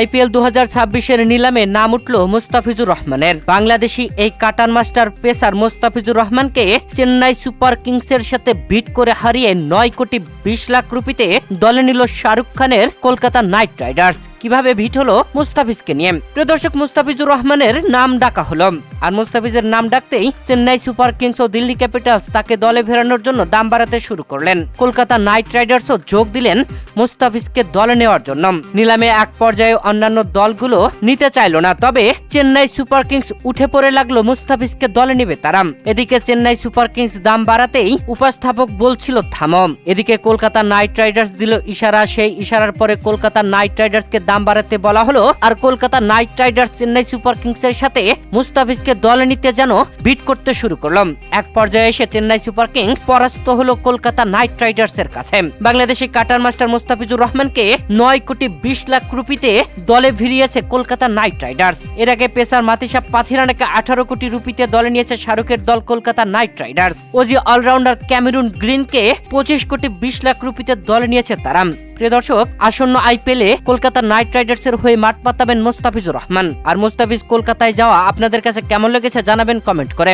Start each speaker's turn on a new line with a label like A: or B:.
A: IPL 2026-এর নিলামে নাম উঠল মুস্তাফিজুর রহমানের। বাংলাদেশি এই কাটান মাস্টার পেসার মুস্তাফিজুর রহমানকে চেন্নাই সুপার কিংসের সাথে বিট করে হারিয়ে 9 কোটি 20 লাখ রুপিতে দলে নিল শাহরুখ খানের কলকাতা নাইট রাইডার্স। কিভাবে ভিট হলো মুস্তাফিজকে নিয়ে? প্রিয় দর্শক, মুস্তাফিজুর রহমানের নাম ডাকা হলো, আর মুস্তাফিজের নাম ডাকতেই চেন্নাই সুপার কিংস ও দিল্লি ক্যাপিটালস তাকে দলে ফেরানোর জন্য দাম বাড়াতে শুরু করলেন। কলকাতা নাইট রাইডার্সও যোগ দিলেন মুস্তাফিজকে দলে নেওয়ার জন্য। নিলামে এক পর্যায়ে অন্যান্য দলগুলো নিতে চাইল না, তবে চেন্নাই সুপার কিংস উঠে পড়ে লাগলো মুস্তাফিজকে দলে নেবে তারা। এদিকে চেন্নাই সুপার কিংস দাম বাড়াতেই উপস্থাপক বলছিল থামো। এদিকে কলকাতা নাইট রাইডার্স দিল ইশারা, সেই ইশারার পরে কলকাতা নাইট রাইডার্সকে দাম বাড়াতে বলা হলো, আর Kolkata Knight Riders Chennai Super কিংসের সাথে মুস্তাফিজকে দলে নিতে যেন বিট করতে শুরু করলো। এক পর্যায়ে এসে চেন্নাই সুপার কিংস পরাস্ত হলো কলকাতা নাইট রাইডার্সের কাছে। বাংলাদেশি কাটার মাস্টার মুস্তাফিজুর রহমানকে 9 কোটি 20 লাখ রুপিতে দলে ভিড়িয়েছে কলকাতা নাইট রাইডার্স। এর আগে পেসার মাতিসা পাথিরানাকে 18 কোটি রুপিতে দলে নিয়েছে শাহরুখের দল Kolkata Knight Riders. Aussie all-rounder Cameron গ্রিনকে 25 কোটি 20 লাখ রুপিতে দলে নিয়েছে তারা। প্রিয় দর্শক, আসন্ন আইপিএলে কলকাতা নাইট রাইডার্সের হয়ে মাঠ পাতাবেন মুস্তাফিজুর রহমান। আর মুস্তাফিজ কলকাতায় যাওয়া আপনাদের কাছে কেমন লেগেছে জানাবেন কমেন্ট করে।